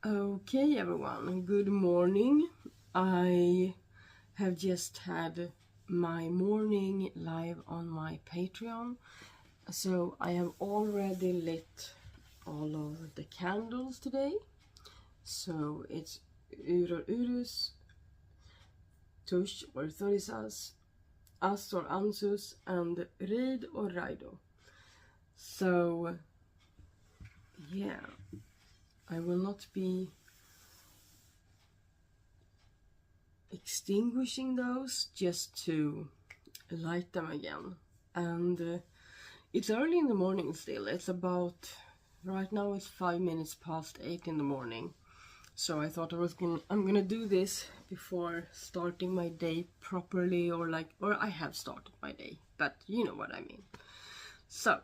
Okay, everyone, good morning. I have just had my morning live on my Patreon, so I have already lit all of the candles today. So it's Uror Urus, Tush or Thorisas, As or Ansus, and Reid or Raido. So yeah, I will not be extinguishing those, just to light them again. And it's early in the morning still. It's about, right now it's 5 minutes past 8 in the morning. So I thought I'm gonna do this before starting my day properly, or I have started my day, but you know what I mean. So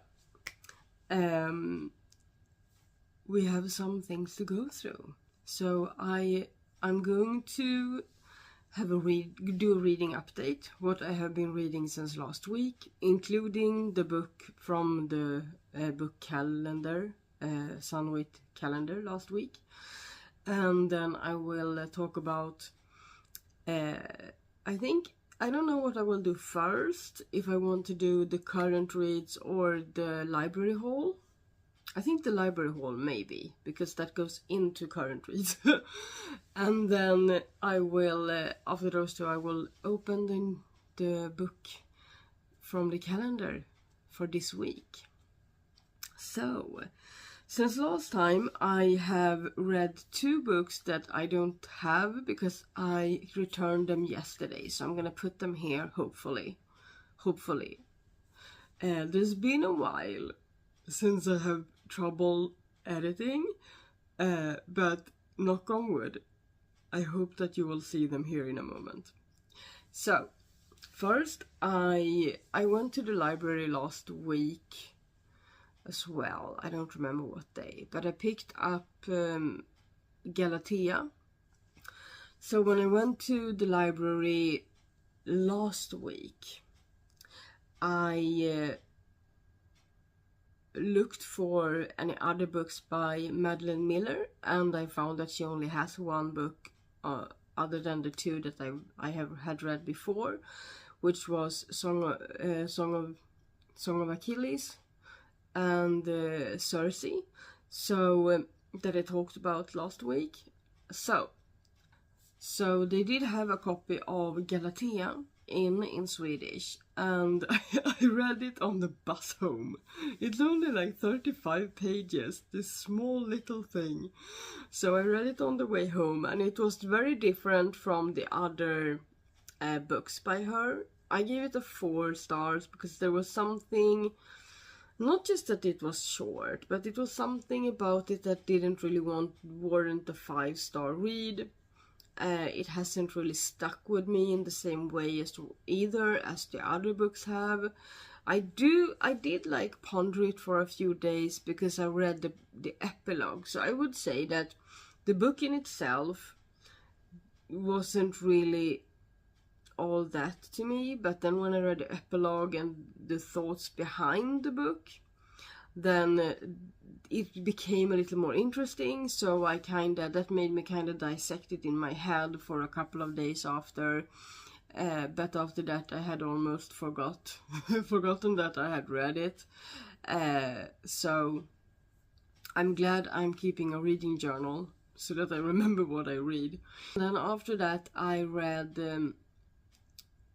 we have some things to go through. So I'm going to do a reading update, what I have been reading since last week, including the book from the book calendar, Sunwait calendar last week. And then I will talk about, I don't know what I will do first, if I want to do the current reads or the library haul. I think the library haul maybe, because that goes into current reads. And then I will, after those two, I will open the book from the calendar for this week. So, since last time I have read 2 books that I don't have because I returned them yesterday. So I'm gonna put them here, hopefully. There's been a while since I have trouble editing, but knock on wood, I hope that you will see them here in a moment. So first, I went to the library last week as well. I don't remember what day, but I picked up Galatea. So when I went to the library last week, I looked for any other books by Madeline Miller, and I found that she only has 1 book other than the 2 that I had read before, which was Song of Achilles and Circe, so that I talked about last week. So they did have a copy of Galatea in Swedish, and I read it on the bus home. It's only like 35 pages, this small little thing. So I read it on the way home, and it was very different from the other books by her. I gave it a 4 stars because there was something, not just that it was short, but it was something about it that didn't really warrant a 5-star read. It hasn't really stuck with me in the same way as the other books have. I did like ponder it for a few days because I read the epilogue. So I would say that the book in itself wasn't really all that to me, but then when I read the epilogue and the thoughts behind the book, then it became a little more interesting. So that made me kind of dissect it in my head for a couple of days after. But after that I had almost forgotten that I had read it. So I'm glad I'm keeping a reading journal so that I remember what I read. And then after that I read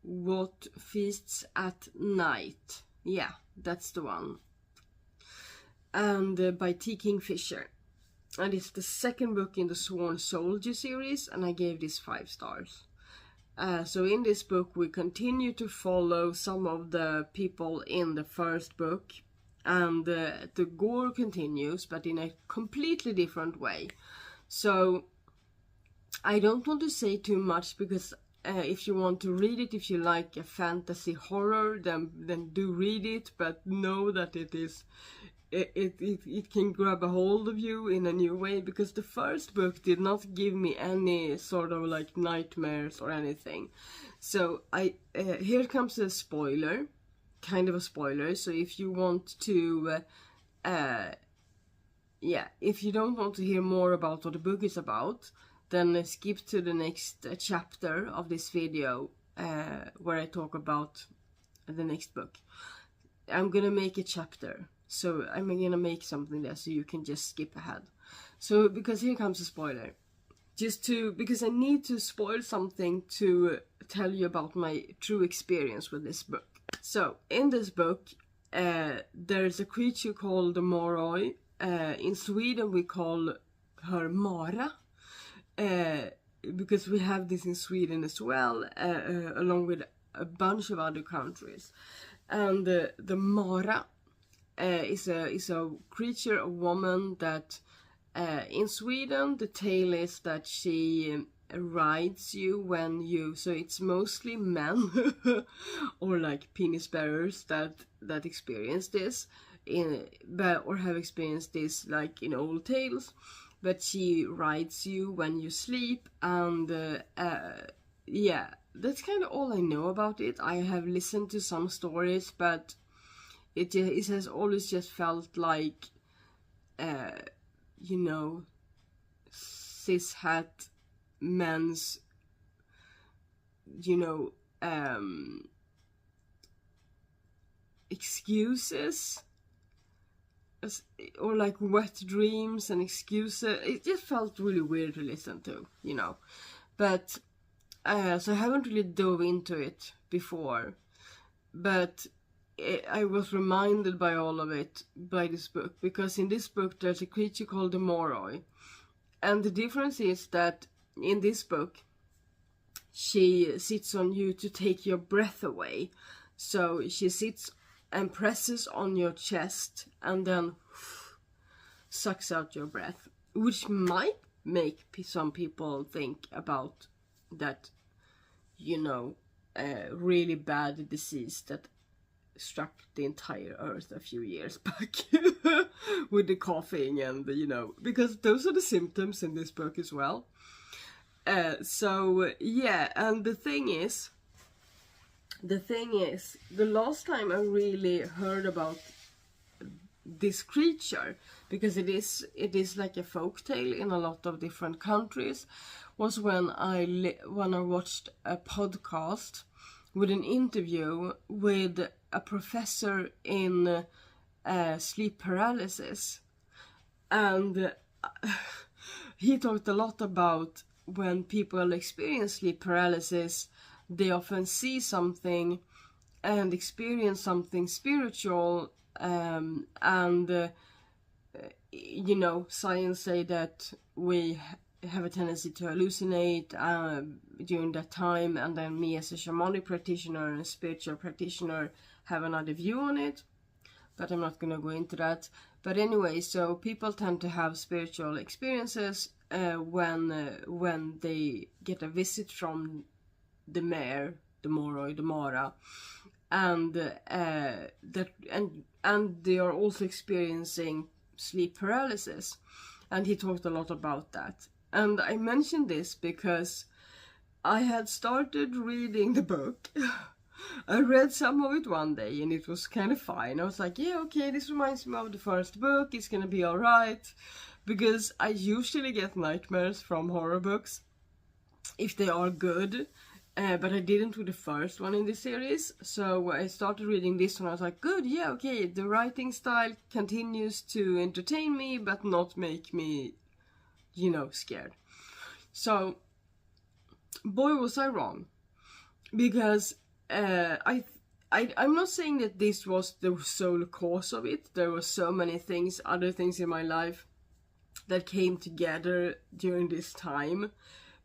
What Feasts at Night. Yeah, that's the one. And by T. Kingfisher. And it's the second book in the Sworn Soldier series, and I gave this 5 stars. So in this book we continue to follow some of the people in the first book, and the gore continues, but in a completely different way. So I don't want to say too much, because if you want to read it, if you like a fantasy horror, then do read it, but know that it can grab a hold of you in a new way, because the first book did not give me any sort of like nightmares or anything. So here comes a spoiler, kind of a spoiler. So if you want to yeah, if you don't want to hear more about what the book is about, then skip to the next chapter of this video where I talk about the next book. I'm gonna make a chapter, so I'm gonna make something there so you can just skip ahead. So, because here comes a spoiler. Because I need to spoil something to tell you about my true experience with this book. So, in this book, there's a creature called the Moroi. In Sweden we call her Mara. Because we have this in Sweden as well, along with a bunch of other countries. And the Mara is a creature, a woman that in Sweden the tale is that she rides you when you, so it's mostly men or like penis bearers that experience this or have experienced this like in old tales. But she rides you when you sleep, and yeah, that's kind of all I know about it. I have listened to some stories, but it has always just felt like, you know, cis-het men's, you know, excuses. Or like wet dreams and excuses. It just felt really weird to listen to, you know. But so I haven't really dove into it before, but I was reminded by all of it by this book, because in this book there's a creature called the Moroi, and the difference is that in this book she sits on you to take your breath away. So she sits and presses on your chest and then sucks out your breath, which might make some people think about that, you know, really bad disease that struck the entire earth a few years back with the coughing and you know, because those are the symptoms in this book as well. So yeah, and the thing is, the last time I really heard about this creature, because it is like a folk tale in a lot of different countries, was when I watched a podcast with an interview with a professor in sleep paralysis, and he talked a lot about when people experience sleep paralysis, they often see something and experience something spiritual, and you know, science say that we have a tendency to hallucinate during that time, and then me as a shamanic practitioner and spiritual practitioner have another view on it, but I'm not going to go into that. But anyway, so people tend to have spiritual experiences when they get a visit from the mare, the Moroi, the Mara, and they are also experiencing sleep paralysis, and he talked a lot about that. And I mentioned this because I had started reading the book. I read some of it one day and it was kind of fine. I was like, yeah, okay, this reminds me of the first book, it's gonna be alright, because I usually get nightmares from horror books if they are good. But I didn't with the first one in this series, so I started reading this one. I was like, good, yeah, okay, the writing style continues to entertain me, but not make me, you know, scared. So, boy, was I wrong, because I'm not saying that this was the sole cause of it. There were so many things, other things in my life that came together during this time.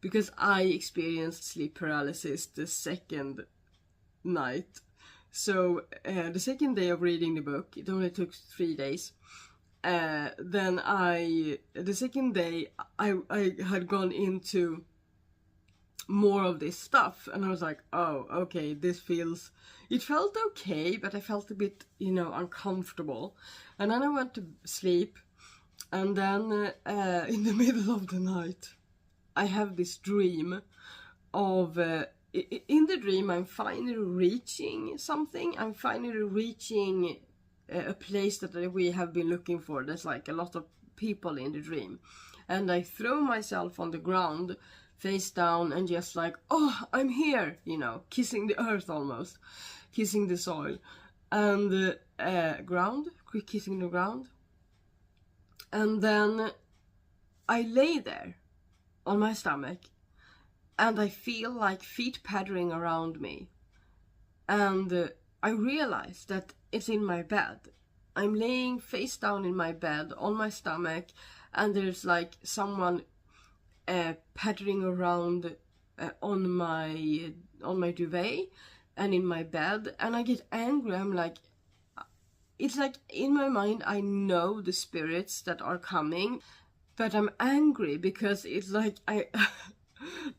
Because I experienced sleep paralysis the second night. So the second day of reading the book, it only took 3 days. The second day I had gone into more of this stuff, and I was like, oh, okay, it felt okay, but I felt a bit, you know, uncomfortable. And then I went to sleep, and then in the middle of the night, I have this dream of, in the dream I'm finally reaching something. I'm finally reaching a place that we have been looking for. There's like a lot of people in the dream. And I throw myself on the ground, face down, and just like, oh, I'm here, you know, kissing the earth almost, kissing the soil, and kissing the ground. And then I lay there on my stomach, and I feel like feet pattering around me. And I realize that it's in my bed. I'm laying face down in my bed on my stomach, and there's like someone pattering around on my duvet and in my bed, and I get angry. I'm like, it's like in my mind I know the spirits that are coming, but I'm angry because it's like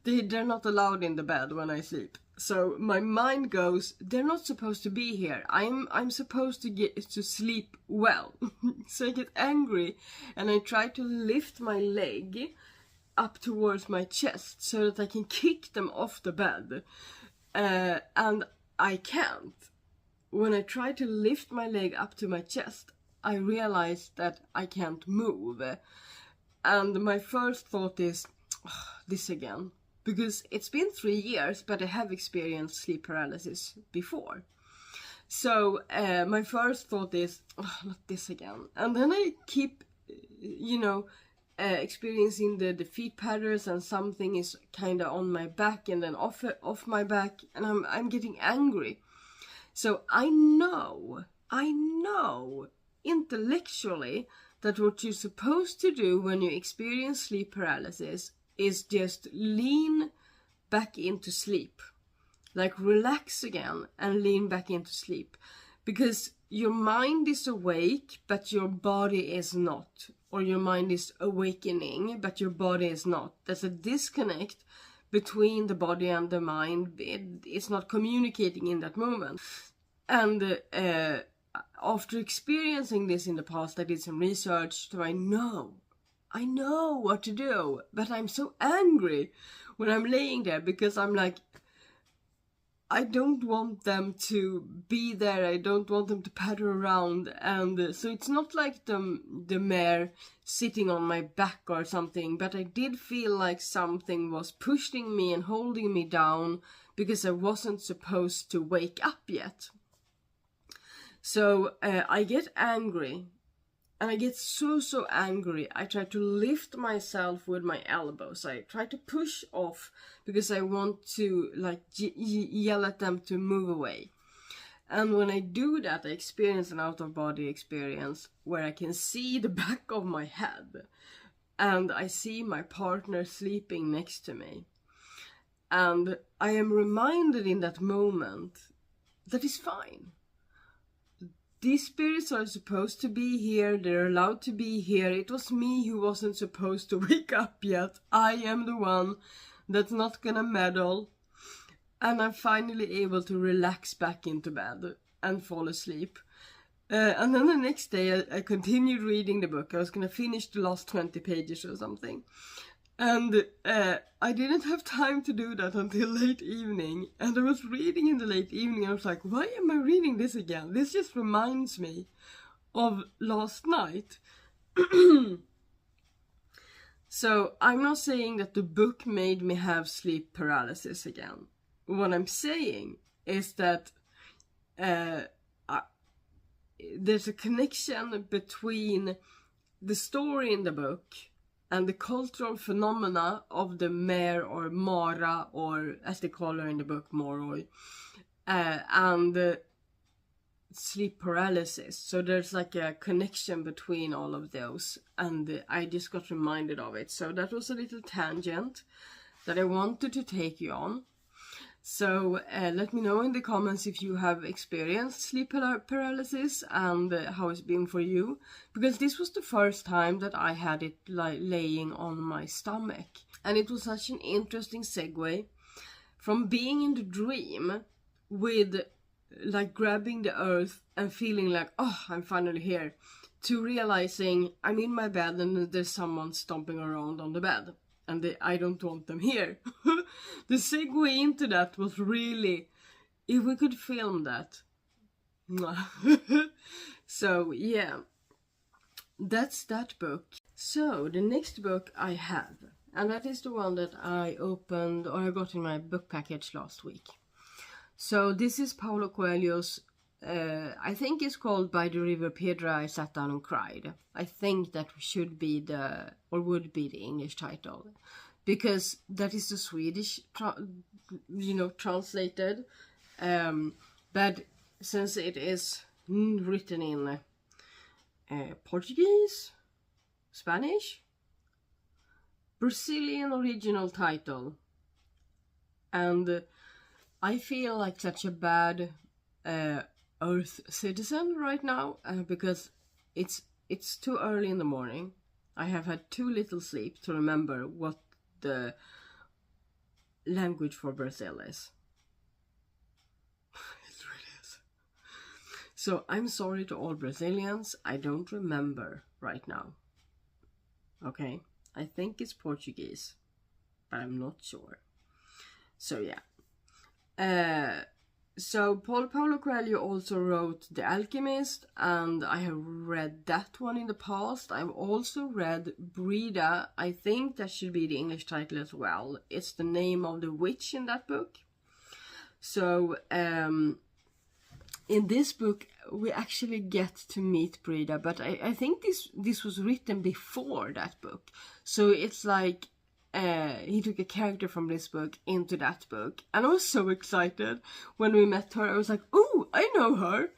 they're not allowed in the bed when I sleep. So my mind goes, they're not supposed to be here. I'm supposed to get to sleep well. So I get angry, and I try to lift my leg up towards my chest so that I can kick them off the bed. And I can't. When I try to lift my leg up to my chest, I realize that I can't move. And my first thought is, oh, this again. Because it's been 3 years, but I have experienced sleep paralysis before. So my first thought is, oh, not this again. And then I keep, experiencing the feet patterns, and something is kind of on my back and then off my back, and I'm getting angry. So I know intellectually that what you're supposed to do when you experience sleep paralysis is just lean back into sleep. Like relax again and lean back into sleep. Because your mind is awake, but your body is not. Or your mind is awakening, but your body is not. There's a disconnect between the body and the mind. It's not communicating in that moment. And after experiencing this in the past, I did some research, so I know what to do. But I'm so angry when I'm laying there, because I'm like, I don't want them to be there. I don't want them to patter around. And so it's not like the mare sitting on my back or something, but I did feel like something was pushing me and holding me down because I wasn't supposed to wake up yet. So I get angry, and I get so angry. I try to lift myself with my elbows. I try to push off because I want to like yell at them to move away. And when I do that, I experience an out-of-body experience where I can see the back of my head, and I see my partner sleeping next to me. And I am reminded in that moment that it's fine. These spirits are supposed to be here. They're allowed to be here. It was me who wasn't supposed to wake up yet. I am the one that's not gonna meddle. And I'm finally able to relax back into bed and fall asleep. And then the next day I continued reading the book. I was gonna finish the last 20 pages or something. And I didn't have time to do that until late evening. And I was reading in the late evening. I was like, why am I reading this again? This just reminds me of last night. So I'm not saying that the book made me have sleep paralysis again. What I'm saying is that there's a connection between the story in the book and the cultural phenomena of the mare or Mara, or as they call her in the book, Moroi, and sleep paralysis. So there's like a connection between all of those, and I just got reminded of it. So that was a little tangent that I wanted to take you on. So let me know in the comments if you have experienced sleep paralysis and how it's been for you. Because this was the first time that I had it laying on my stomach. And it was such an interesting segue from being in the dream with like grabbing the earth and feeling like, oh, I'm finally here, to realizing I'm in my bed and there's someone stomping around on the bed. And I don't want them here. The segue into that was really, if we could film that. So, yeah. that's that book. So the next book I have, and that is the one that I opened, or I got in my book package last week. So this is Paulo Coelho's, I think it's called By the River Piedra I Sat Down and Cried. I think that should be would be the English title, because that is the Swedish, translated. But since it is written in Portuguese, Spanish, Brazilian original title, and I feel like such a bad Earth citizen right now, because it's too early in the morning. I have had too little sleep to remember what the language for Brazil is. It really is. So I'm sorry to all Brazilians, I don't remember right now. Okay, I think it's Portuguese, but I'm not sure. So yeah. So Paulo Coelho also wrote The Alchemist, and I have read that one in the past. I've also read Brida. I think that should be the English title as well. It's the name of the witch in that book. So in this book we actually get to meet Brida, but I think this was written before that book. So it's like he took a character from this book into that book, and I was so excited when we met her. I was like, "Oh, I know her,"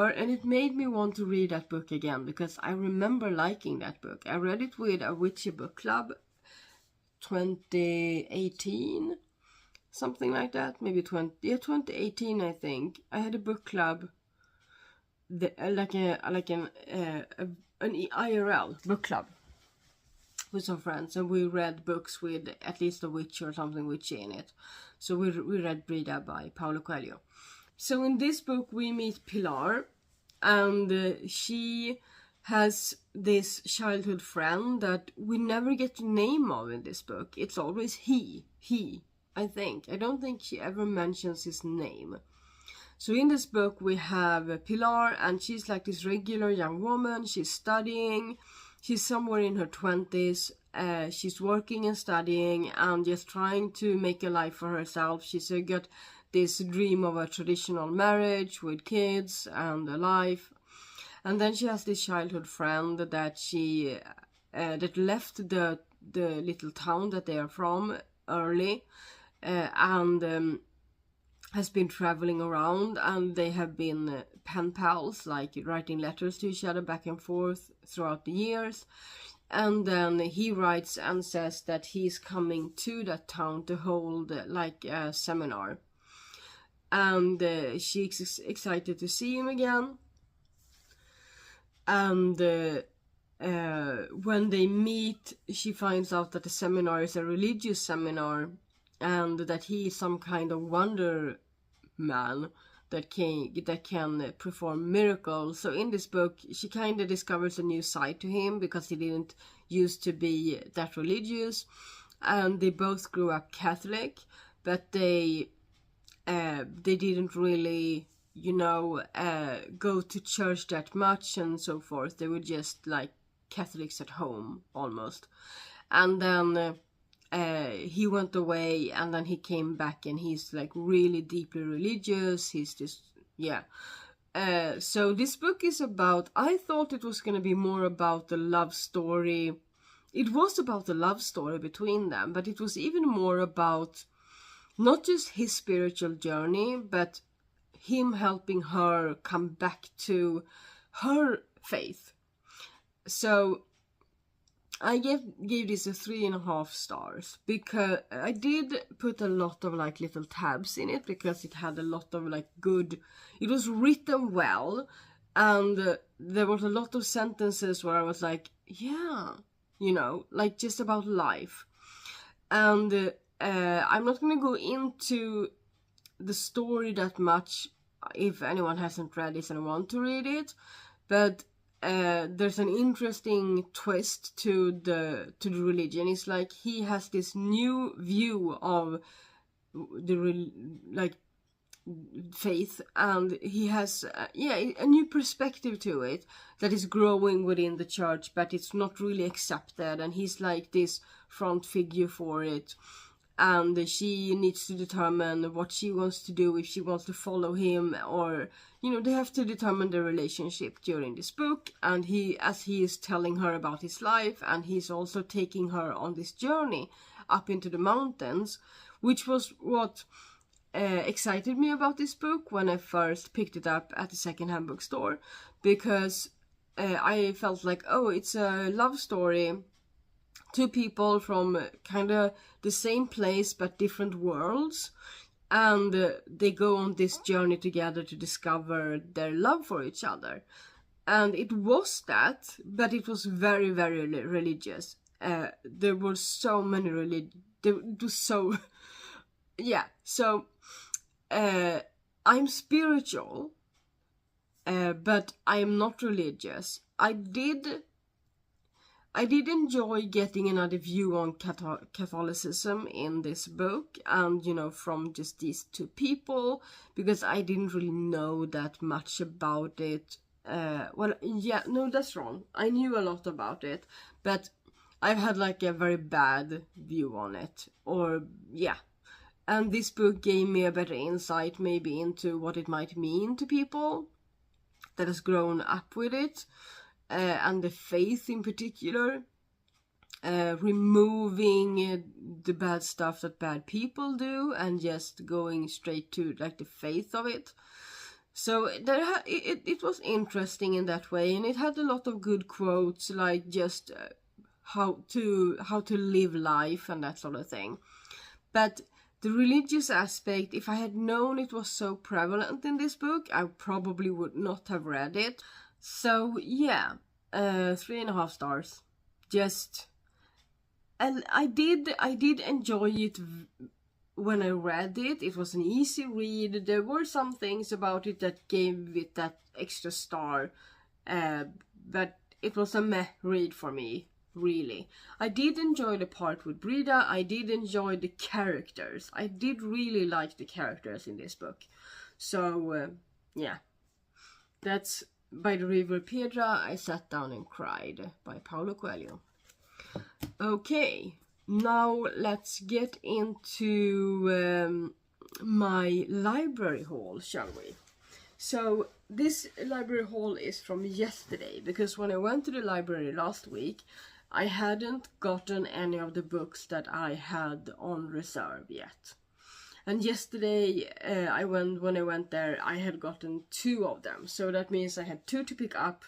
and it made me want to read that book again, because I remember liking that book. I read it with a witchy book club, 2018, something like that, maybe 2018, I think. I had a book club, an IRL book club with some friends, and we read books with at least a witch or something witchy in it. So we read Brida by Paulo Coelho. So in this book we meet Pilar, and she has this childhood friend that we never get the name of in this book. It's always he, I think. I don't think she ever mentions his name. So in this book we have Pilar, and she's like this regular young woman. She's studying. She's somewhere in her 20s. She's working and studying and just trying to make a life for herself. She's got this dream of a traditional marriage with kids and a life. And then she has this childhood friend that she that left the little town that they are from early, and has been traveling around, and they have been pen pals, like writing letters to each other back and forth throughout the years. And then he writes and says that he's coming to that town to hold like a seminar, and she's excited to see him again. And when they meet, she finds out that the seminar is a religious seminar, and that he is some kind of wonder man that can perform miracles. So in this book she kind of discovers a new side to him, because he didn't used to be that religious, and they both grew up Catholic, but they didn't really go to church that much and so forth. They were just like Catholics at home almost. And then he went away, and then he came back, and he's like really deeply religious. He's just, so this book is about, I thought it was going to be more about the love story. It was about the love story between them, but it was even more about not just his spiritual journey, but him helping her come back to her faith. So I gave this a 3.5 stars, because I did put a lot of like little tabs in it, because it had a lot of like good, it was written well, and there was a lot of sentences where I was like, like just about life. And I'm not going to go into the story that much if anyone hasn't read this and want to read it, but there's an interesting twist to the religion. It's like he has this new view of faith, and he has a new perspective to it that is growing within the church, but it's not really accepted, and he's like this front figure for it, and she needs to determine what she wants to do, if she wants to follow him, or they have to determine the relationship during this book. And he is telling her about his life, and he's also taking her on this journey up into the mountains, which was what excited me about this book when I first picked it up at the secondhand bookstore, because I felt like, oh, it's a love story, two people from kind of the same place but different worlds, and they go on this journey together to discover their love for each other. And it was that, but it was very, very religious. There were so many it was so yeah. So I'm spiritual, but I am not religious. I did enjoy getting another view on Catholicism in this book, and from just these two people, because I didn't really know that much about it. That's wrong. I knew a lot about it, but I've had like a very bad view on it, and this book gave me a better insight maybe into what it might mean to people that has grown up with it, and the faith in particular, removing the bad stuff that bad people do and just going straight to like the faith of it. So it was interesting in that way, and it had a lot of good quotes, like just how to live life and that sort of thing. But the religious aspect, if I had known it was so prevalent in this book, I probably would not have read it. So 3.5 stars. And I did enjoy it when I read it. It was an easy read. There were some things about it that gave it that extra star, but it was a meh read for me, really. I did enjoy the part with Brida. I did enjoy the characters. I did really like the characters in this book. So that's By the River Piedra, I Sat Down and Cried by Paulo Coelho. Okay, now let's get into my library haul, shall we? So this library haul is from yesterday, because when I went to the library last week, I hadn't gotten any of the books that I had on reserve yet. And yesterday, when I went there, I had gotten 2 of them. So that means I had 2 to pick up,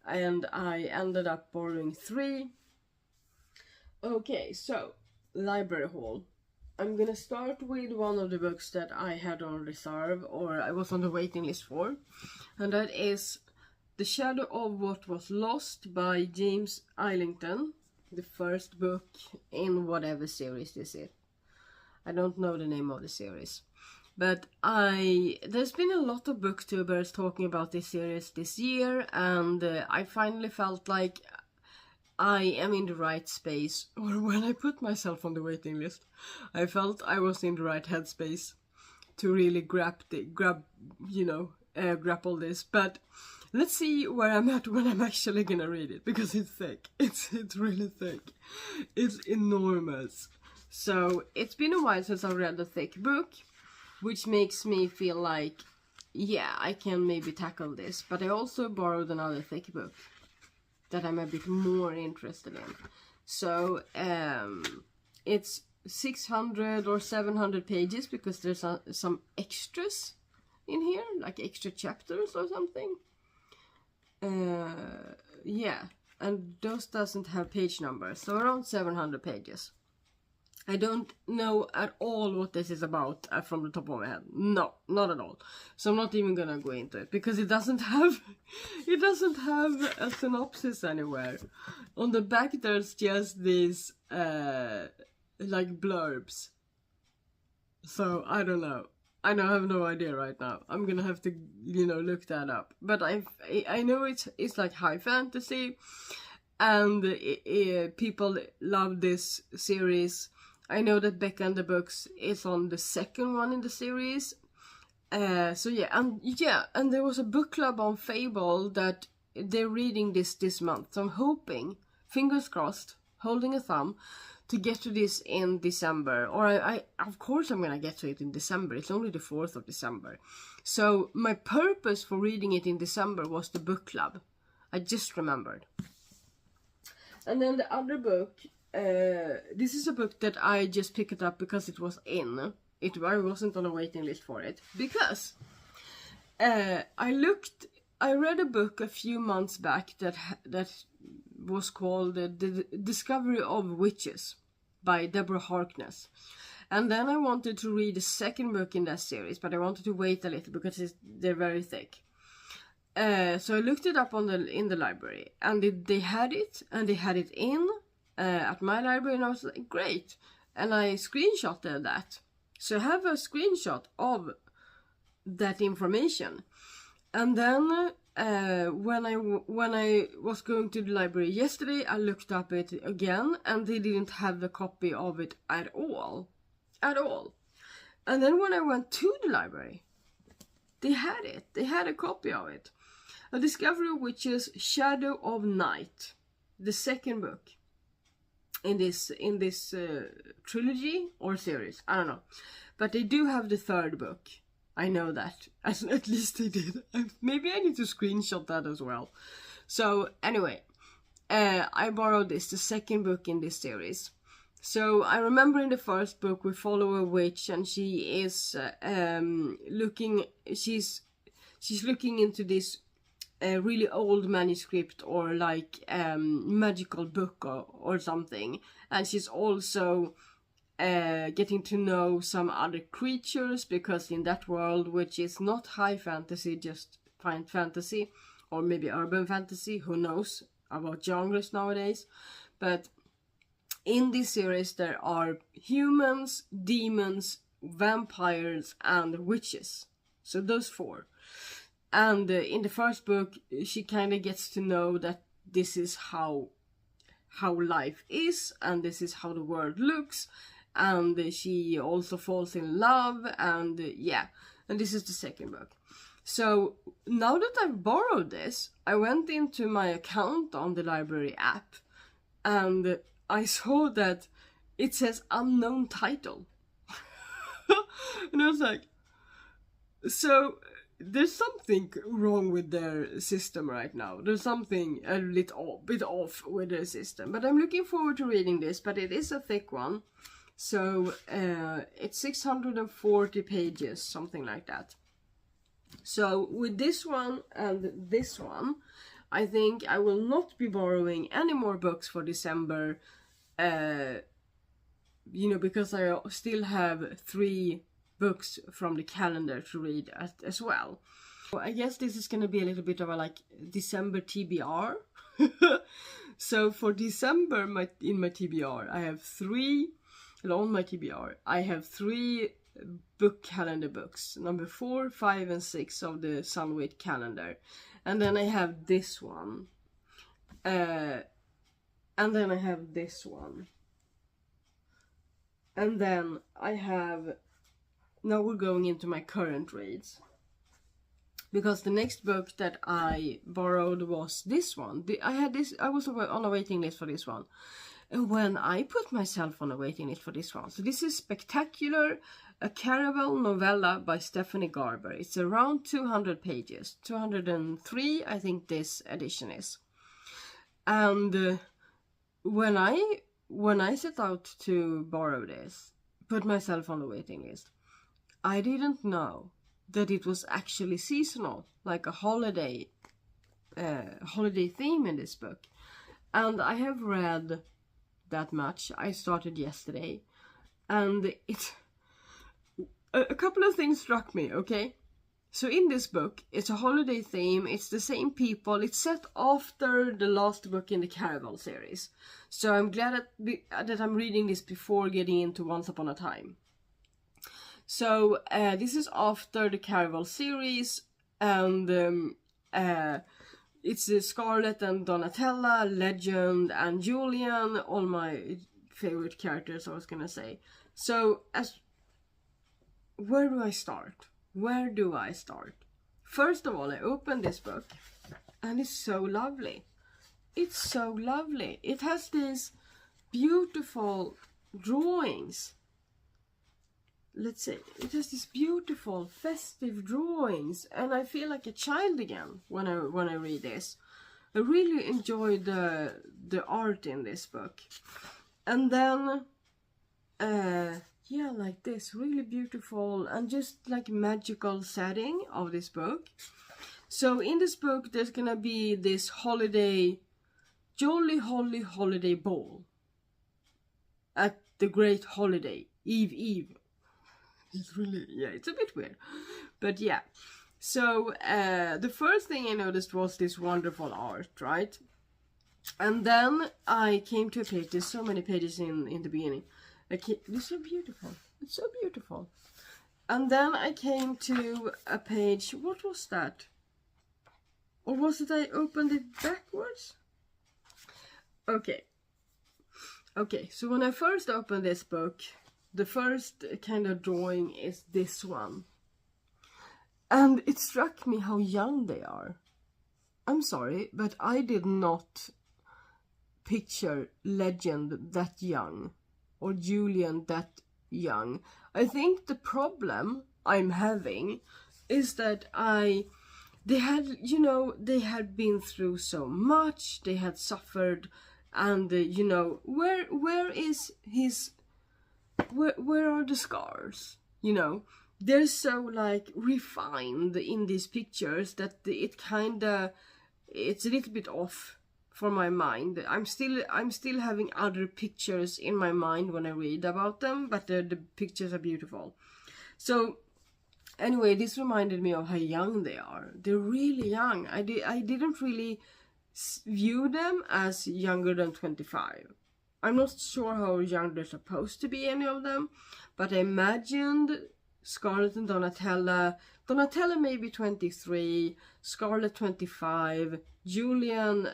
and I ended up borrowing 3. Okay, so library haul. I'm gonna start with one of the books that I had on reserve, or I was on the waiting list for, and that is The Shadow of What Was Lost by James Islington, the first book in whatever series this is. I don't know the name of the series, but there's been a lot of booktubers talking about this series this year, and I finally felt like I am in the right space, or when I put myself on the waiting list, I felt I was in the right headspace to really grapple this. But let's see where I'm at when I'm actually gonna read it, because it's thick. It's really thick. It's enormous. So it's been a while since I read a thick book, which makes me feel like, I can maybe tackle this. But I also borrowed another thick book that I'm a bit more interested in. So it's 600 or 700 pages, because there's some extras in here, like extra chapters or something. And those doesn't have page numbers, so around 700 pages. I don't know at all what this is about from the top of my head. No, not at all. So I'm not even gonna go into it, because it doesn't have a synopsis anywhere. On the back there's just these like blurbs. So I don't know. I have no idea right now. I'm gonna have to look that up. But I know it's like high fantasy, and people love this series. I know that Becca and the Books is on the second one in the series, So yeah, and there was a book club on Fable that they're reading this month. So I'm hoping, fingers crossed, holding a thumb, to get to this in December. Or I of course I'm gonna get to it in December. It's only the 4th of December. So my purpose for reading it in December was the book club. I just remembered. And then the other book, this is a book that I just picked it up because it was in. I wasn't on a waiting list for it. Because I read a book a few months back that was called The Discovery of Witches by Deborah Harkness. And then I wanted to read the second book in that series, but I wanted to wait a little because they're very thick. So I looked it up in the library, and they had it, and they had it in at my library, and I was like, great. And I screenshotted that. So I have a screenshot of that information. And then when I was going to the library yesterday, I looked up it again, and they didn't have the copy of it at all. And then when I went to the library, they had it. They had a copy of it. A Discovery of Witches, Shadow of Night, the second book in this trilogy or series. I don't know, but they do have the third book. I know that. At least they did. Maybe I need to screenshot that as well. So anyway, I borrowed the second book in this series. So I remember in the first book we follow a witch, and she is looking into this really old manuscript or like magical book or something, and she's also getting to know some other creatures, because in that world, which is not high fantasy, just fine fantasy or maybe urban fantasy, who knows about genres nowadays, but in this series there are humans, demons, vampires and witches. So those four. And in the first book, she kind of gets to know that this is how life is, and this is how the world looks, and she also falls in love, and yeah, and this is the second book. So now that I've borrowed this, I went into my account on the library app, and I saw that it says unknown title. And I was like, so there's something wrong with their system right now. There's something a little bit off with their system. But I'm looking forward to reading this, but it is a thick one. So it's 640 pages, something like that. So with this one and this one, I think I will not be borrowing any more books for December. Because I still have 3 books from the calendar to read as well. So I guess this is going to be a little bit of a like December TBR. So for December in my TBR, I have 3 book calendar books, number 4, 5 and 6 of the Sunwait calendar, and then I have this one, and then I have this one, and then I have. Now we're going into my current reads, because the next book that I borrowed was this one. I was on a waiting list for this one, and when I put myself on a waiting list for this one, so this is Spectatular, a Caravel novella by Stephanie Garber. It's around 200 pages, 203 I think this edition is. And when I set out to borrow this, put myself on the waiting list, I didn't know that it was actually seasonal, like a holiday theme in this book. And I have read that much. I started yesterday, and a couple of things struck me, okay? So in this book, it's a holiday theme, it's the same people, it's set after the last book in the Caravel series. So I'm glad that I'm reading this before getting into Once Upon a Time. So this is after the Caravel series, and it's Scarlet and Donatella, Legend and Julian, all my favorite characters, I was gonna say. So where do I start? Where do I start? First of all, I opened this book and it's so lovely. It's so lovely. It has these beautiful drawings. Let's see, it has these beautiful festive drawings, and I feel like a child again when I read this. I really enjoyed the art in this book. And then yeah, like this, really beautiful and just like magical setting of this book. So in this book there's gonna be this holiday, jolly holiday ball at the great holiday, Eve. It's really, yeah, it's a bit weird, but yeah. So the first thing I noticed was this wonderful art, right? And then I came to a page. There's so many pages in the beginning. It's so beautiful. It's so beautiful. And then I came to a page. What was that? Or was it I opened it backwards? Okay. Okay, so when I first opened this book, the first kind of drawing is this one. And it struck me how young they are. I'm sorry, but I did not picture Legend that young or Julian that young. I think the problem I'm having is that they had been through so much, they had suffered, and where are the scars? They're so like refined in these pictures that it's a little bit off for my mind. I'm still having other pictures in my mind when I read about them, but the pictures are beautiful. So anyway, this reminded me of how young they are. They're really young. I didn't really view them as younger than 25. I'm not sure how young they're supposed to be, any of them, but I imagined Scarlett and Donatella maybe 23, Scarlett 25, Julian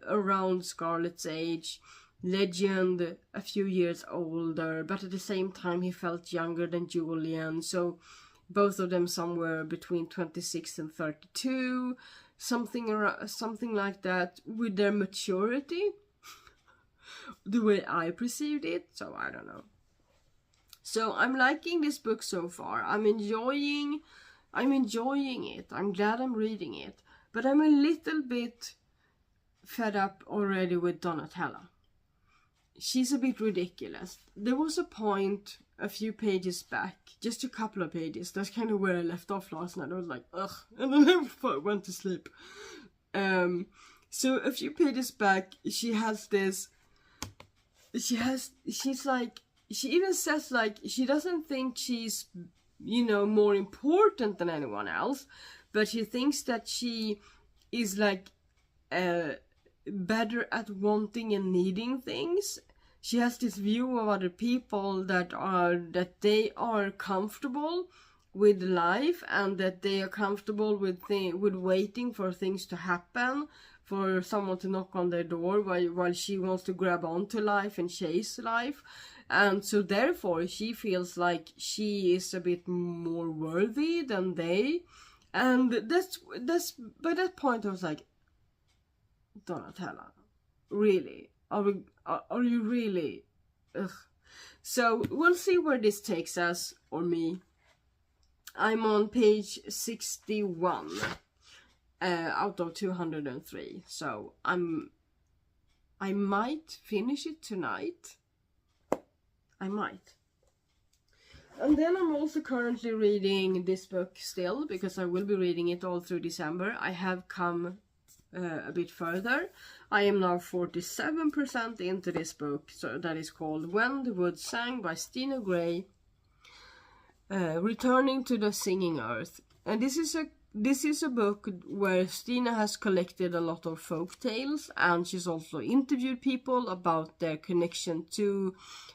around Scarlett's age, Legend a few years older, but at the same time he felt younger than Julian, so both of them somewhere between 26 and 32, something like that, with their maturity, the way I perceived it. So I don't know. So I'm liking this book so far. I'm enjoying it. I'm glad I'm reading it, but I'm a little bit fed up already with Donatella. She's a bit ridiculous. There was a point a few pages back, just a couple of pages, that's kind of where I left off last night. I was like, ugh, and then I went to sleep. So a few pages back, she even says like she doesn't think she's more important than anyone else, but she thinks that she is like better at wanting and needing things. She has this view of other people that they are comfortable with life, and that they are comfortable with waiting for things to happen, for someone to knock on their door, while she wants to grab onto life and chase life. And so therefore she feels like she is a bit more worthy than they. And that's by that point I was like, Donatella, really? Are you really? Ugh. So we'll see where this takes us, or me. I'm on page 61 out of 203. So I might finish it tonight. I might. And then I'm also currently reading this book still, because I will be reading it all through December. I have come a bit further. I am now 47% into this book, so that is called When the Woods Sang by Stina Grays, Returning to the Singing Earth. And this is a book where Stina has collected a lot of folk tales, and she's also interviewed people about their connection to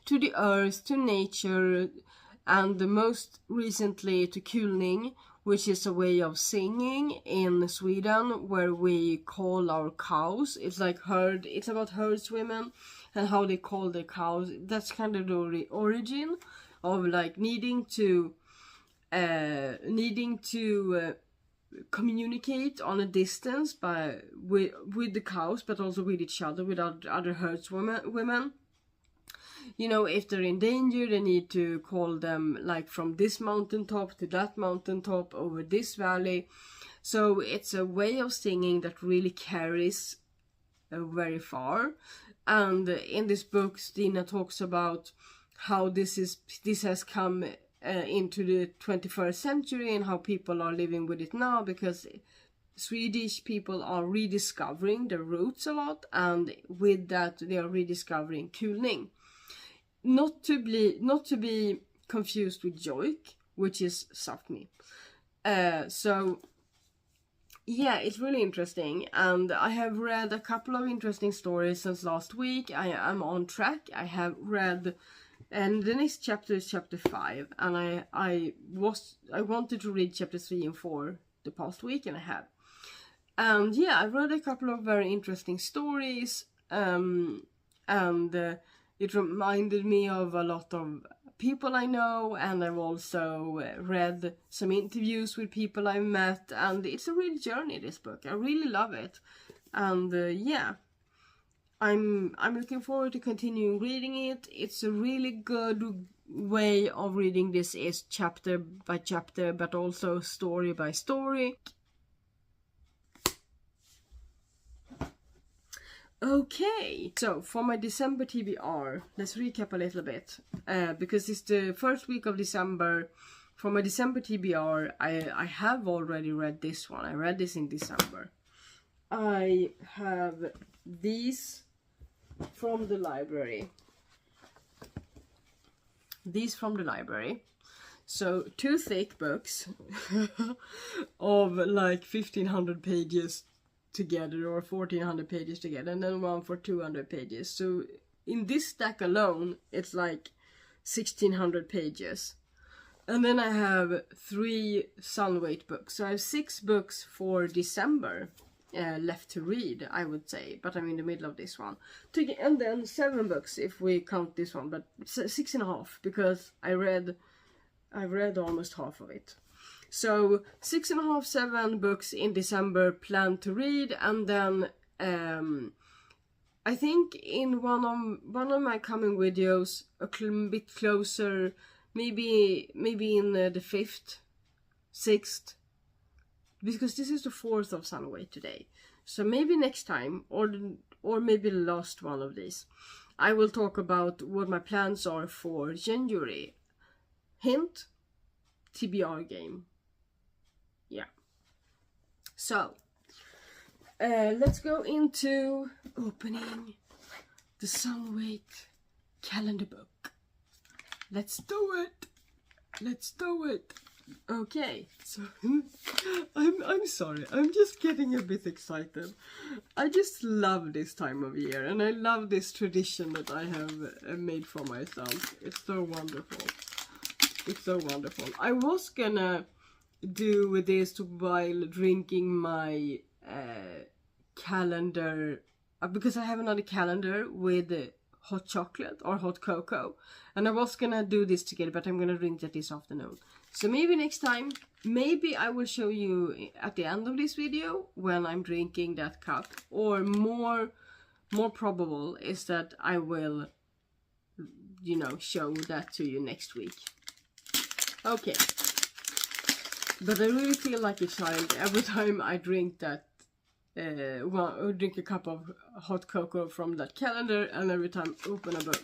the earth, to nature, and most recently to kulning, which is a way of singing in Sweden where we call our cows. It's like it's about herdswomen and how they call their cows. That's kind of the origin of like needing to needing to communicate on a distance with the cows, but also with each other, with other herdswomen. You know, if they're in danger, they need to call them like from this mountaintop to that mountaintop over this valley. So it's a way of singing that really carries very far. And in this book, Stina talks about how this has come into the 21st century and how people are living with it now, because Swedish people are rediscovering their roots a lot, and with that they are rediscovering kulning. Not to be confused with joik, which is Sápmi. So yeah, it's really interesting, and I have read a couple of interesting stories since last week. I am on track. I have read, and the next chapter is chapter 5, and I wanted to read chapter 3 and 4 the past week, and I have. And yeah, I've read a couple of very interesting stories, and it reminded me of a lot of people I know, and I've also read some interviews with people I've met, and it's a real journey, this book. I really love it, and yeah, I'm looking forward to continuing reading it. It's a really good way of reading this, is chapter by chapter, but also story by story. Okay, so for my December TBR, let's recap a little bit, because it's the first week of December. For my December TBR, I have already read this one. I read this in December. I have these from the library. So 2 thick books of like 1500 pages together, or 1400 pages together, and then one for 200 pages. So in this stack alone, it's like 1600 pages. And then I have 3 Sunwait books. So I have 6 books for December left to read, I would say, but I'm in the middle of this one. And then 7 books if we count this one, but 6.5, because I've read almost half of it. So 6.5, 7 books in December planned to read, and then I think in one of my coming videos, a bit closer, maybe in the 5th, 6th, because this is the 4th of Sunwait today. So maybe next time, or maybe the last one of these, I will talk about what my plans are for January. Hint, TBR game. Yeah. So, let's go into opening the Sunwait calendar book. Let's do it. Okay, so I'm sorry, I'm just getting a bit excited. I just love this time of year, and I love this tradition that I have made for myself. It's so wonderful. I was gonna do this while drinking my calendar, because I have another calendar with hot chocolate or hot cocoa, and I was gonna do this together, but I'm gonna drink that this afternoon. So maybe next time, maybe I will show you at the end of this video when I'm drinking that cup, or more probable is that I will, you know, show that to you next week. Okay. But I really feel like a child every time I drink that, drink a cup of hot cocoa from that calendar, and every time I open a book.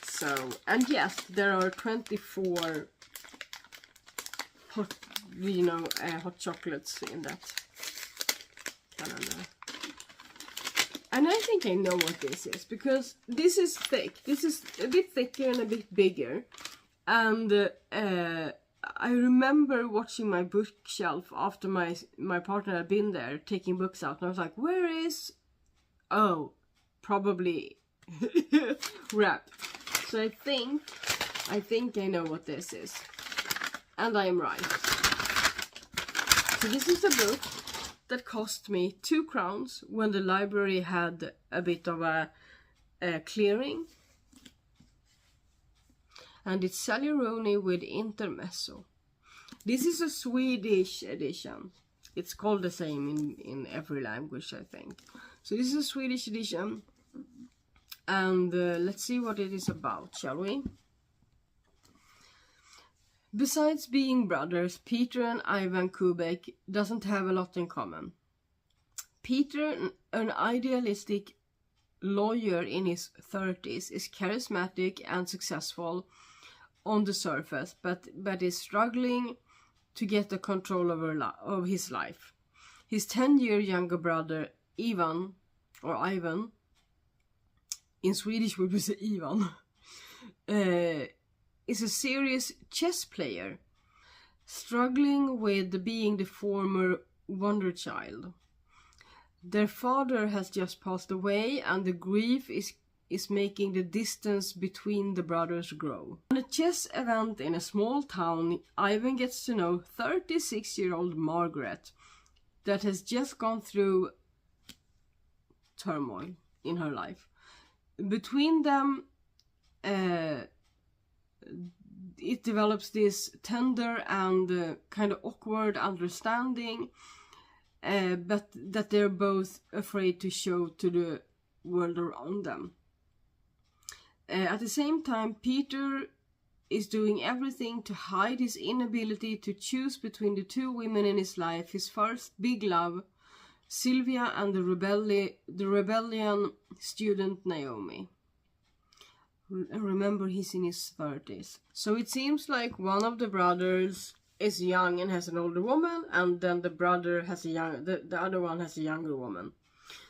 So, and yes, there are 24 hot, hot chocolates in that calendar. And I think I know what this is, because this is thick. This is a bit thicker and a bit bigger. And I remember watching my bookshelf after my partner had been there taking books out, and I was like, where is... Oh, probably wrapped. So I think I know what this is. And I am right. So this is a book that cost me 2 crowns when the library had a bit of a clearing. and it's Sally Rooney with intermezzo. This is a Swedish edition. It's called the same in every language, I think. So this is a Swedish edition, and let's see what it is about, shall we? Besides being brothers, Peter and Ivan Kubek doesn't have a lot in common. Peter, an idealistic lawyer in his 30s, is charismatic and successful on the surface, but is struggling to get the control of his life. His 10-year younger brother, Ivan, in Swedish we would say Ivan, is a serious chess player, struggling with being the former wonder child. Their father has just passed away, and the grief is making the distance between the brothers grow. On a chess event in a small town, Ivan gets to know 36-year-old Margaret that has just gone through turmoil in her life. Between them, it develops this tender and kind of awkward understanding, but that they're both afraid to show to the world around them. At the same time, Peter is doing everything to hide his inability to choose between the two women in his life, his first big love, Sylvia, and the rebellion student Naomi. Remember, he's in his 30s. So it seems like one of the brothers is young and has an older woman, and then the brother has the other one has a younger woman.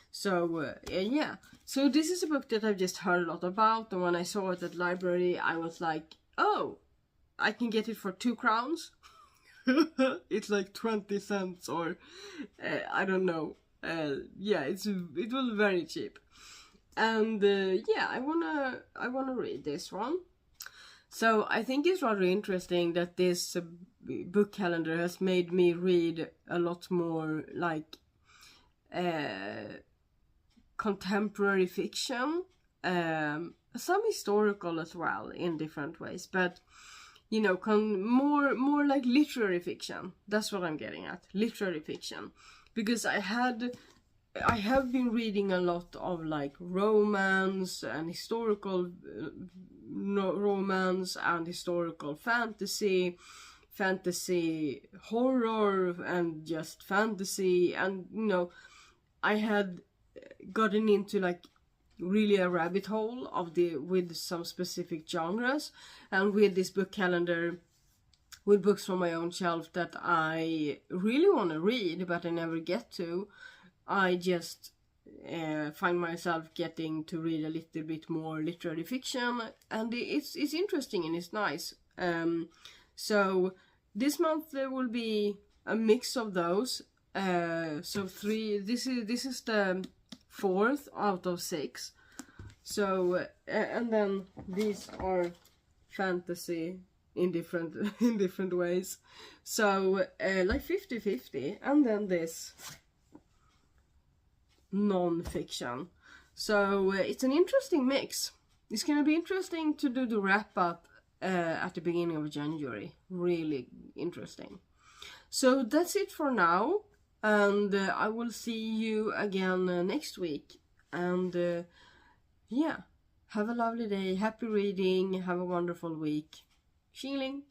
So yeah, so this is a book that I've just heard a lot about, and when I saw it at the library, I was like, oh, I can get it for 2 crowns. It's like 20 cents or I don't know. Yeah, it was very cheap, and yeah, I wanna read this one. So I think it's rather interesting that this book calendar has made me read a lot more like contemporary fiction, some historical as well in different ways, but you know, more like literary fiction. That's what I'm getting at, literary fiction, because I have been reading a lot of like romance and historical romance and historical fantasy horror and just fantasy, and you know, I had gotten into like really a rabbit hole with some specific genres, and with this book calendar with books from my own shelf that I really want to read but I never get to, I just find myself getting to read a little bit more literary fiction, and it's interesting and it's nice. So this month there will be a mix of those. So 3. This is the 4th out of 6. So and then these are fantasy in different ways. So like 50-50, and then this non-fiction. So it's an interesting mix. It's going to be interesting to do the wrap up at the beginning of January. Really interesting. So that's it for now, and I will see you again next week. And yeah, have a lovely day, happy reading, have a wonderful week. Xingling!